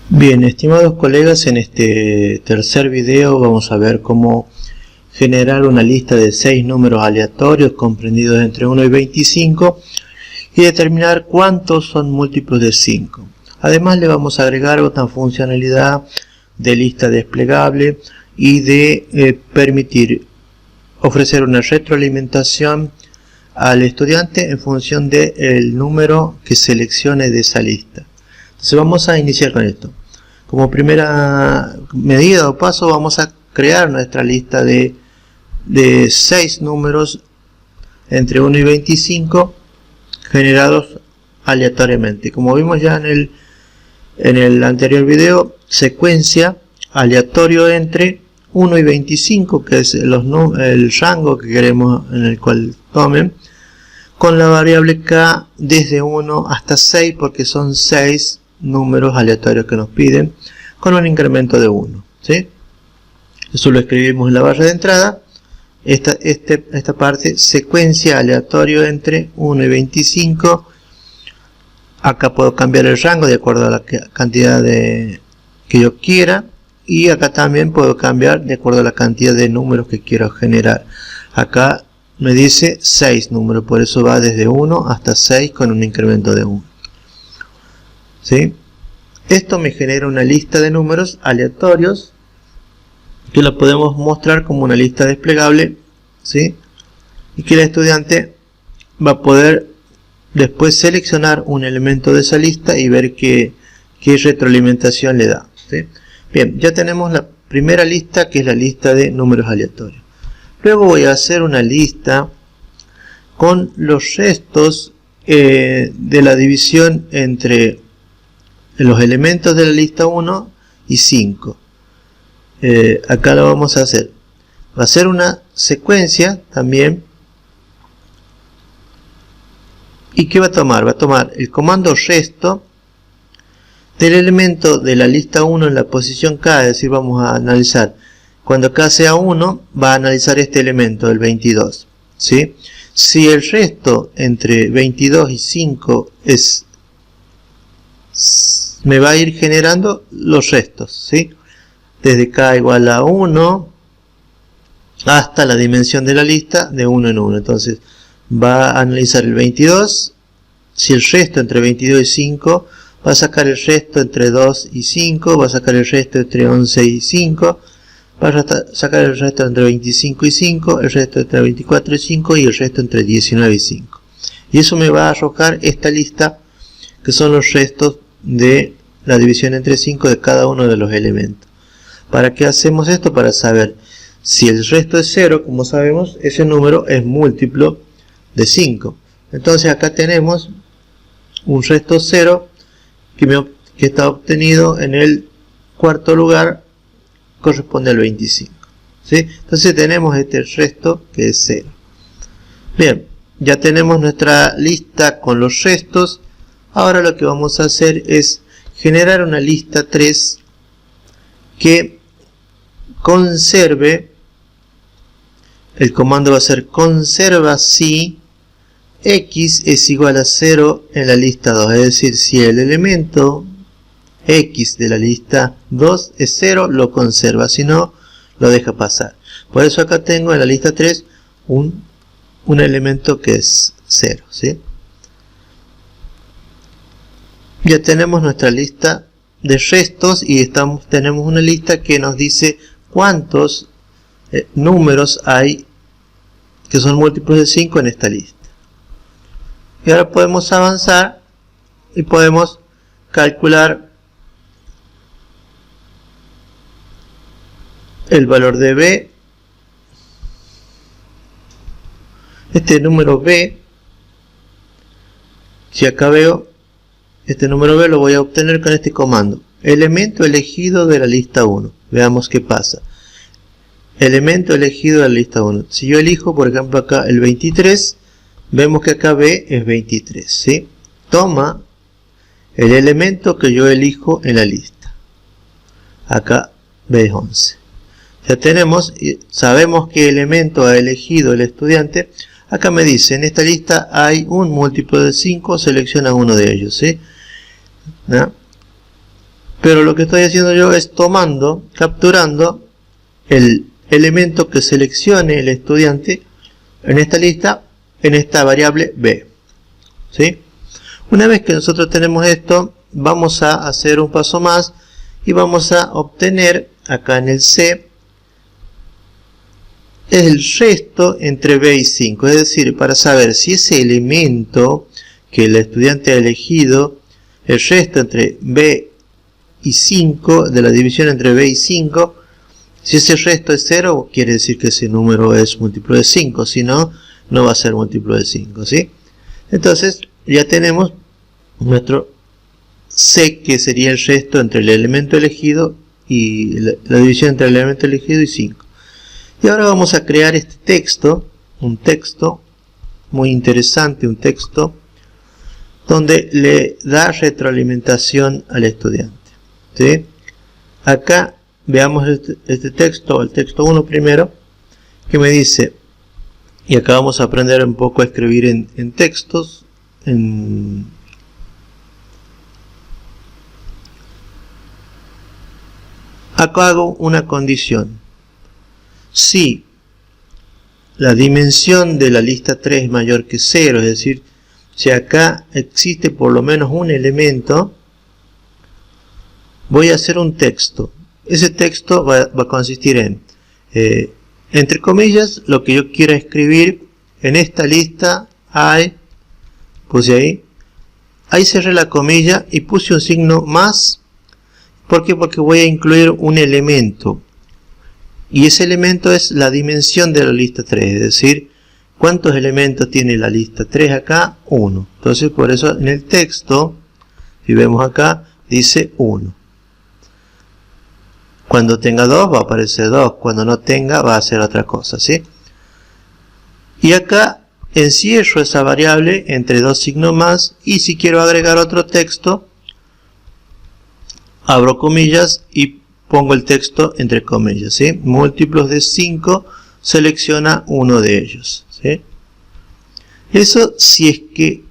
Bien, estimados colegas, en este tercer video vamos a ver cómo generar una lista de 6 números aleatorios comprendidos entre 1 y 25 y determinar cuántos son múltiplos de 5. Además le vamos a agregar otra funcionalidad de lista desplegable y de permitir ofrecer una retroalimentación al estudiante en función del número que seleccione de esa lista. Entonces vamos a iniciar con esto. Como primera medida o paso vamos a crear nuestra lista de 6 números entre 1 y 25 generados aleatoriamente. Como vimos ya en el anterior video, secuencia aleatorio entre 1 y 25, que es el rango que queremos en el cual tomen, con la variable k desde 1 hasta 6, porque son 6 números aleatorios que nos piden, con un incremento de 1, ¿sí? Eso lo escribimos en la barra de entrada. Esta parte, secuencia aleatorio entre 1 y 25. Acá puedo cambiar el rango de acuerdo a la cantidad que yo quiera, y acá también puedo cambiar de acuerdo a la cantidad de números que quiero generar. Acá me dice 6 números, por eso va desde 1 hasta 6 con un incremento de 1. ¿Sí? Esto me genera una lista de números aleatorios que la podemos mostrar como una lista desplegable, ¿sí? Y que el estudiante va a poder después seleccionar un elemento de esa lista y ver qué retroalimentación le da, ¿sí? Bien, ya tenemos la primera lista, que es la lista de números aleatorios. Luego voy a hacer una lista con los restos de la división entre los elementos de la lista 1 y 5. Acá lo vamos a hacer. Va a ser una secuencia también. ¿Y qué va a tomar? Va a tomar el comando resto del elemento de la lista 1 en la posición k, es decir, vamos a analizar. Cuando k sea 1, va a analizar este elemento, el 22. ¿Sí? Si el resto entre 22 y 5 me va a ir generando los restos, ¿sí? Desde k igual a 1 hasta la dimensión de la lista de 1 en 1. Entonces va a analizar el 22. Si el resto entre 22 y 5, va a sacar el resto entre 2 y 5, va a sacar el resto entre 11 y 5, va a sacar el resto entre 25 y 5, el resto entre 24 y 5 y el resto entre 19 y 5. Y eso me va a arrojar esta lista, que son los restos de la división entre 5 de cada uno de los elementos. ¿Para qué hacemos esto? Para saber si el resto es 0, como sabemos, ese número es múltiplo de 5. Entonces acá tenemos un resto 0 que está obtenido en el cuarto lugar, corresponde al 25. ¿Sí? Entonces tenemos este resto que es 0. Bien, ya tenemos nuestra lista con los restos. Ahora lo que vamos a hacer es generar una lista 3 que conserve. El comando va a ser conserva si x es igual a 0 en la lista 2. Es decir, si el elemento x de la lista 2 es 0, lo conserva. Si no, lo deja pasar. Por eso acá tengo en la lista 3 un elemento que es 0. ¿Sí? Ya tenemos nuestra lista de restos y tenemos una lista que nos dice cuántos números hay que son múltiplos de 5 en esta lista. Y ahora podemos avanzar y podemos calcular el valor de b. Este número b, si acá veo, este número b lo voy a obtener con este comando. Elemento elegido de la lista 1. Veamos qué pasa. Elemento elegido de la lista 1. Si yo elijo, por ejemplo, acá el 23, vemos que acá b es 23. ¿Sí? Toma el elemento que yo elijo en la lista. Acá b es 11. Ya tenemos, sabemos qué elemento ha elegido el estudiante. Acá me dice, en esta lista hay un múltiplo de 5, selecciona uno de ellos. ¿Sí? ¿No? pero lo que estoy haciendo yo es capturando el elemento que seleccione el estudiante en esta lista, en esta variable b, ¿sí? Una vez que nosotros tenemos esto, vamos a hacer un paso más y vamos a obtener acá en el C el resto entre b y 5, es decir, para saber si ese elemento que el estudiante ha elegido, el resto entre b y 5, de la división entre b y 5, si ese resto es 0, quiere decir que ese número es múltiplo de 5, si no, no va a ser múltiplo de 5, ¿sí? Entonces, ya tenemos nuestro C, que sería el resto entre el elemento elegido y la división entre el elemento elegido y 5. Y ahora vamos a crear este texto, un texto muy interesante, un texto donde le da retroalimentación al estudiante, ¿sí? Acá veamos este texto, el texto 1 primero, que me dice, y acá vamos a aprender un poco a escribir en textos, acá hago una condición. Si la dimensión de la lista 3 es mayor que 0, es decir, si acá existe por lo menos un elemento, voy a hacer un texto. Ese texto va a consistir en, entre comillas, lo que yo quiera escribir. En esta lista hay, puse ahí cerré la comilla y puse un signo más. ¿Por qué? Porque voy a incluir un elemento. Y ese elemento es la dimensión de la lista 3, es decir, ¿cuántos elementos tiene la lista 3 acá? 1. Entonces, por eso en el texto, si vemos acá, dice 1. Cuando tenga 2 va a aparecer 2, cuando no tenga va a ser otra cosa, ¿sí? Y acá encierro esa variable entre dos signos más, y si quiero agregar otro texto, abro comillas y pongo el texto entre comillas, ¿sí? Múltiplos de 5, selecciona uno de ellos, ¿sí? Eso si es que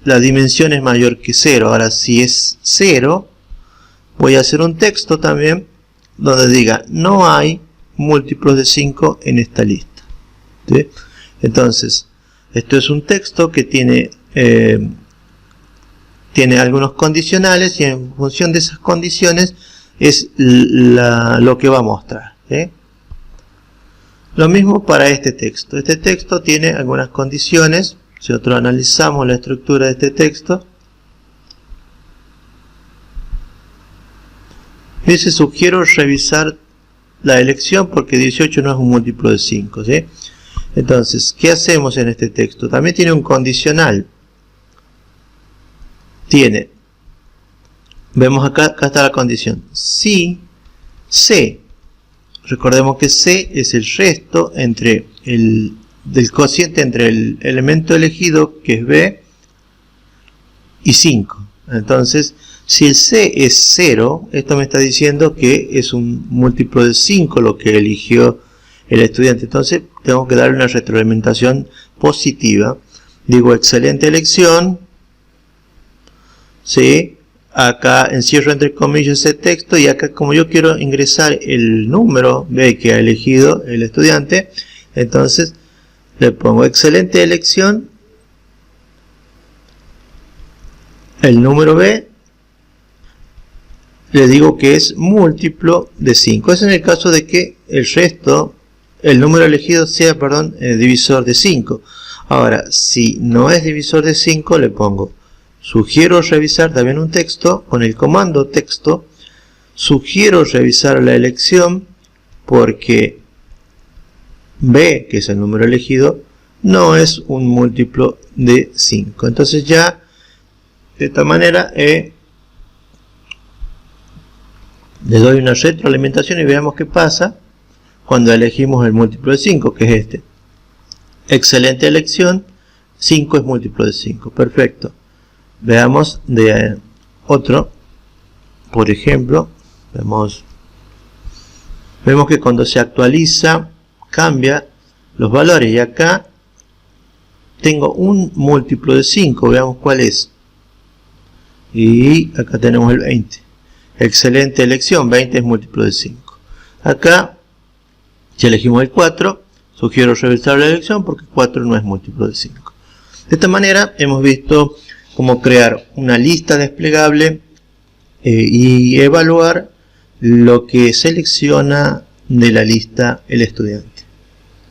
la dimensión es mayor que 0. Ahora, si es 0, voy a hacer un texto también donde diga, no hay múltiplos de 5 en esta lista, ¿sí? Entonces, esto es un texto que tiene algunos condicionales, y en función de esas condiciones es lo que va a mostrar, ¿sí? Lo mismo para este texto. Este texto tiene algunas condiciones. Si nosotros analizamos la estructura de este texto, dice, sugiero revisar la elección porque 18 no es un múltiplo de 5, ¿sí? Entonces, ¿qué hacemos en este texto? También tiene un condicional. Vemos acá está la condición. Si C, recordemos que C es el resto del cociente entre el elemento elegido, que es B, y 5. Entonces, si el C es 0, esto me está diciendo que es un múltiplo de 5 lo que eligió el estudiante. Entonces, tengo que darle una retroalimentación positiva. Digo, excelente elección, ¿sí? Acá encierro entre comillas ese texto, y acá, como yo quiero ingresar el número B que ha elegido el estudiante, entonces le pongo excelente elección, el número B, le digo que es múltiplo de 5. Es en el caso de que el número elegido sea, divisor de 5. Ahora, si no es divisor de 5, le pongo, sugiero revisar también un texto, con el comando texto, sugiero revisar la elección porque B, que es el número elegido, no es un múltiplo de 5. Entonces ya, de esta manera, le doy una retroalimentación y veamos qué pasa cuando elegimos el múltiplo de 5, que es este. Excelente elección, 5 es múltiplo de 5, perfecto. Veamos de otro, por ejemplo, vemos que cuando se actualiza cambia los valores, y acá tengo un múltiplo de 5, veamos cuál es, y acá tenemos el 20. Excelente elección, 20 es múltiplo de 5. Acá, si elegimos el 4, sugiero revisar la elección porque 4 no es múltiplo de 5. De esta manera hemos visto cómo crear una lista desplegable y evaluar lo que selecciona de la lista el estudiante.